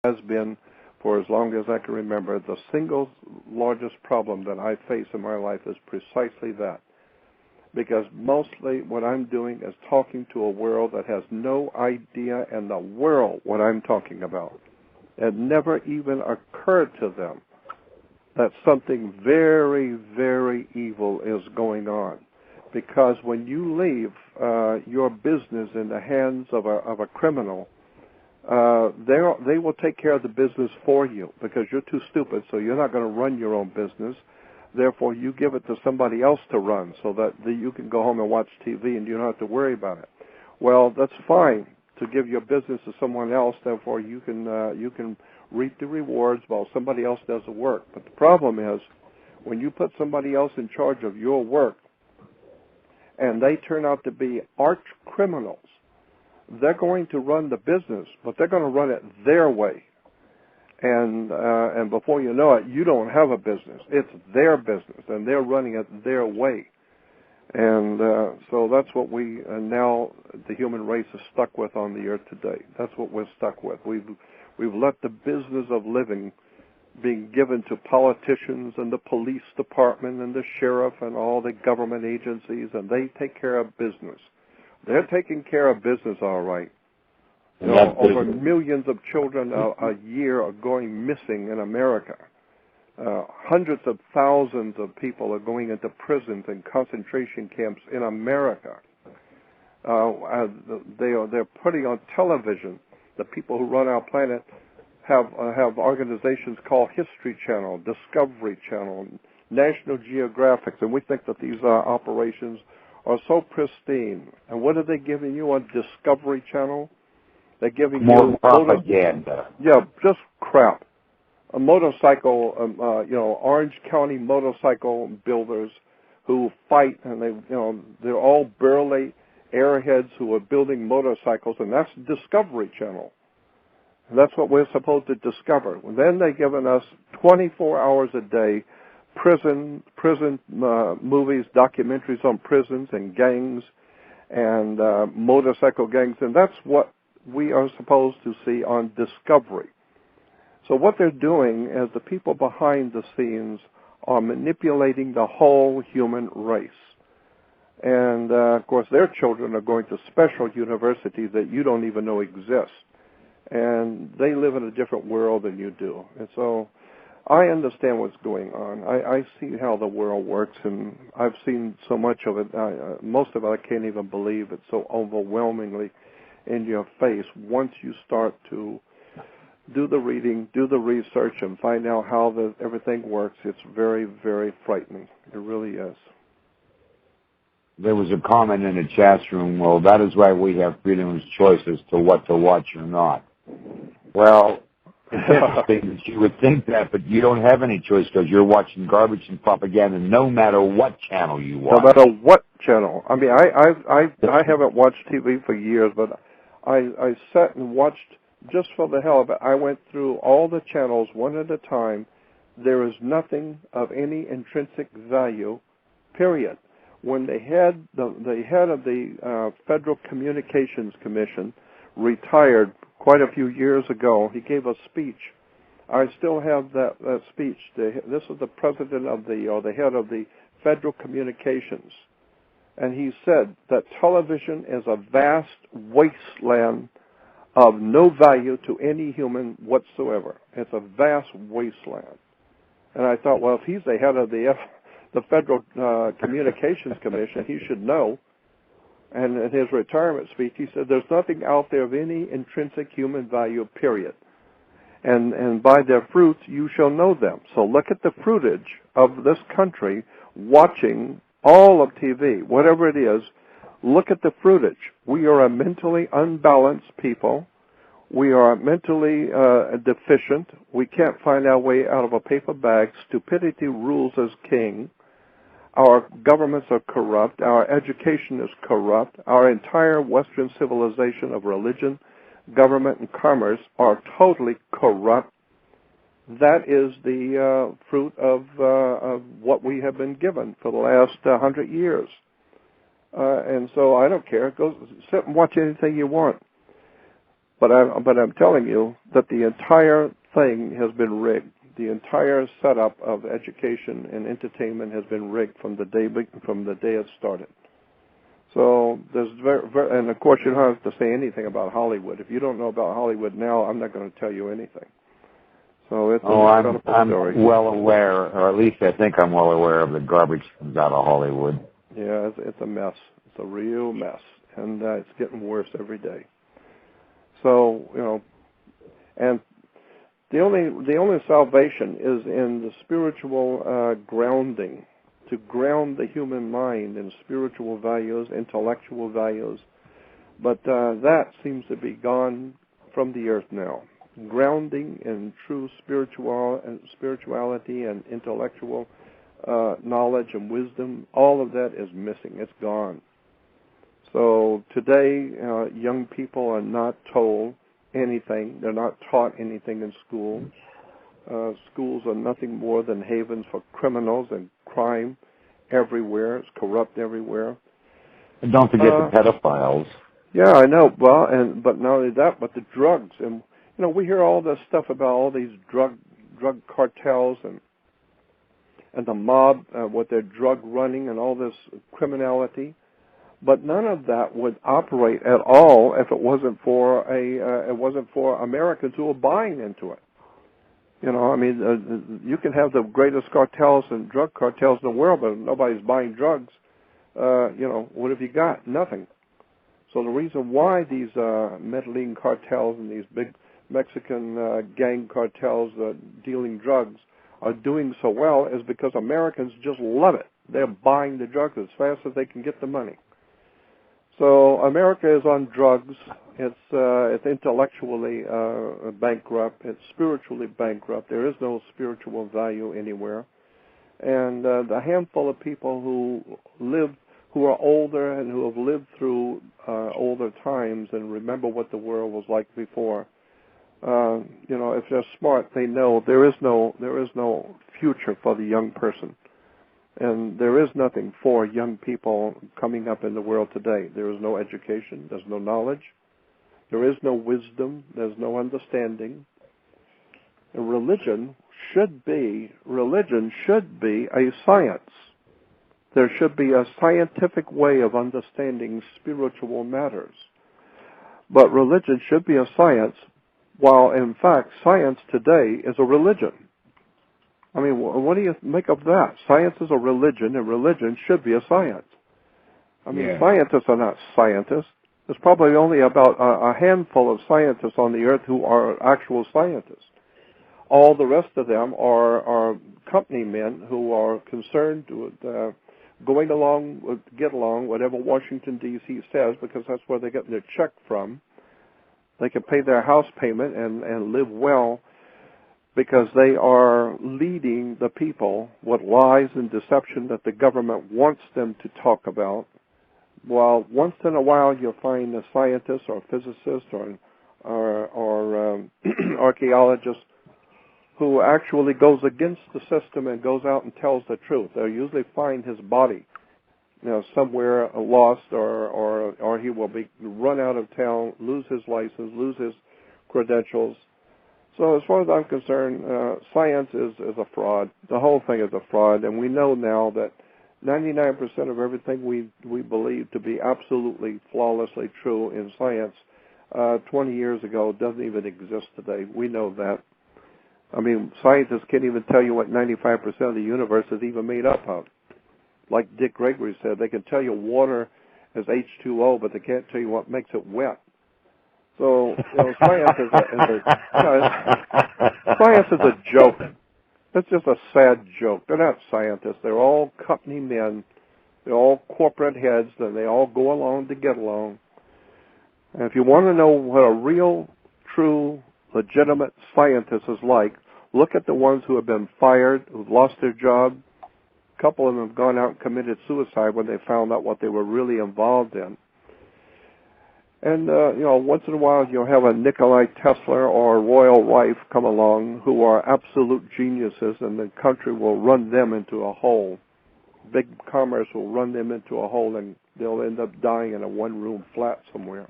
has been, for as long as I can remember, the single largest problem that I face in my life is precisely that. Because mostly what I'm doing is talking to a world that has no idea in the world what I'm talking about. It never even occurred to them that something very, very evil is going on. Because when you leave your business in the hands of a criminal, they will take care of the business for you because you're too stupid, so you're not going to run your own business. Therefore, you give it to somebody else to run so that you can go home and watch TV and you don't have to worry about it. Well, that's fine to give your business to someone else. Therefore, you can reap the rewards while somebody else does the work. But the problem is when you put somebody else in charge of your work and they turn out to be arch criminals, they're going to run the business, but they're going to run it their way. And before you know it, you don't have a business. It's their business, and they're running it their way. And so that's what we now the human race is stuck with on the earth today. That's what we're stuck with. We've let the business of living being given to politicians and the police department and the sheriff and all the government agencies, and they take care of business. They're taking care of business all right. You know, over millions of children a year are going missing in America. Hundreds of thousands of people are going into prisons and concentration camps in America. They're putting on television. The people who run our planet have organizations called History Channel, Discovery Channel, National Geographic, and we think that these operations are so pristine. And what are they giving you on Discovery Channel? They're giving more propaganda. Yeah, just crap. A motorcycle, Orange County motorcycle builders who fight, and they're all burly airheads who are building motorcycles, and that's Discovery Channel. And that's what we're supposed to discover. And then they've given us 24 hours a day prison movies, documentaries on prisons and gangs and motorcycle gangs, and that's what we are supposed to see on Discovery. So what they're doing is the people behind the scenes are manipulating the whole human race. And, of course, their children are going to special universities that you don't even know exist. And they live in a different world than you do. And so I understand what's going on. I see how the world works, and I've seen so much of it. Most of it I can't even believe. It's so overwhelmingly in your face. Once you start to do the reading, do the research, and find out how everything works, it's very, very frightening. It really is. There was a comment in the chat room, well, that is why we have freedom of choice as to what to watch or not. Well, it's interesting that you would think that, but you don't have any choice because you're watching garbage and propaganda no matter what channel you watch. No matter what channel. I mean, I haven't watched TV for years, but I sat and watched just for the hell of it. I went through all the channels one at a time. There is nothing of any intrinsic value, period. When the head of the Federal Communications Commission retired quite a few years ago, he gave a speech. I still have that speech. This is the president of the head of the Federal Communications. And he said that television is a vast wasteland of no value to any human whatsoever. It's a vast wasteland. And I thought, well, if he's the head of the Federal Communications Commission, he should know. And in his retirement speech, he said, there's nothing out there of any intrinsic human value, period. And by their fruits you shall know them. So look at the fruitage of this country watching all of TV, whatever it is. Look at the fruitage. We are a mentally unbalanced people. We are mentally deficient. We can't find our way out of a paper bag. Stupidity rules as king. Our governments are corrupt. Our education is corrupt. Our entire Western civilization of religion, government, and commerce are totally corrupt. That is the fruit of what we have been given for the last 100 years. And so I don't care. Go sit and watch anything you want. But I'm telling you that the entire thing has been rigged. The entire setup of education and entertainment has been rigged from the day it started. So there's and of course you don't have to say anything about Hollywood. If you don't know about Hollywood now, I'm not going to tell you anything. So it's an incredible story. I'm well aware, or at least I think I'm well aware of the garbage that comes out of Hollywood. Yeah, it's a mess. It's a real mess, and it's getting worse every day. So and the only salvation is in the spiritual grounding, to ground the human mind in spiritual values, intellectual values. But that seems to be gone from the earth now. Grounding in true spirituality and intellectual knowledge and wisdom, all of that is missing. It's gone. So today, young people are not told anything. They're not taught anything in school. Schools are nothing more than havens for criminals and crime everywhere. It's corrupt everywhere. And don't forget the pedophiles. Yeah, I know. Well, but not only that, but the drugs. And we hear all this stuff about all these drug cartels and the mob with their drug running and all this criminality. But none of that would operate at all if it wasn't for Americans who are buying into it. You can have the greatest cartels and drug cartels in the world, but if nobody's buying drugs, what have you got? Nothing. So the reason why these Medellin cartels and these big Mexican gang cartels dealing drugs are doing so well is because Americans just love it. They're buying the drugs as fast as they can get the money. So America is on drugs. It's intellectually bankrupt. It's spiritually bankrupt. There is no spiritual value anywhere. And the handful of people who are older and who have lived through older times and remember what the world was like before, if they're smart, they know there is no future for the young person. And there is nothing for young people coming up in the world today. There is no education. There's no knowledge. There is no wisdom. There's no understanding. And religion should be a science. There should be a scientific way of understanding spiritual matters. But religion should be a science, while in fact science today is a religion. I mean, what do you make of that? Science is a religion, and religion should be a science. I mean, Scientists are not scientists. There's probably only about a handful of scientists on the earth who are actual scientists. All the rest of them are company men who are concerned with get along, whatever Washington, D.C. says, because that's where they get their check from. They can pay their house payment and live well, because they are leading the people with lies and deception that the government wants them to talk about. Well, once in a while you'll find a scientist or a physicist or archaeologist who actually goes against the system and goes out and tells the truth. They'll usually find his body, somewhere lost, or he will be run out of town, lose his license, lose his credentials. So as far as I'm concerned, science is a fraud. The whole thing is a fraud, and we know now that 99% of everything we believe to be absolutely flawlessly true in science 20 years ago doesn't even exist today. We know that. I mean, scientists can't even tell you what 95% of the universe is even made up of. Like Dick Gregory said, they can tell you water is H2O, but they can't tell you what makes it wet. So, science science is a joke. It's just a sad joke. They're not scientists. They're all company men. They're all corporate heads, and they all go along to get along. And if you want to know what a real, true, legitimate scientist is like, look at the ones who have been fired, who've lost their job. A couple of them have gone out and committed suicide when they found out what they were really involved in. And, once in a while you'll have a Nikolai Tesla or a Royal Rife come along who are absolute geniuses, and the country will run them into a hole. Big commerce will run them into a hole, and they'll end up dying in a one-room flat somewhere.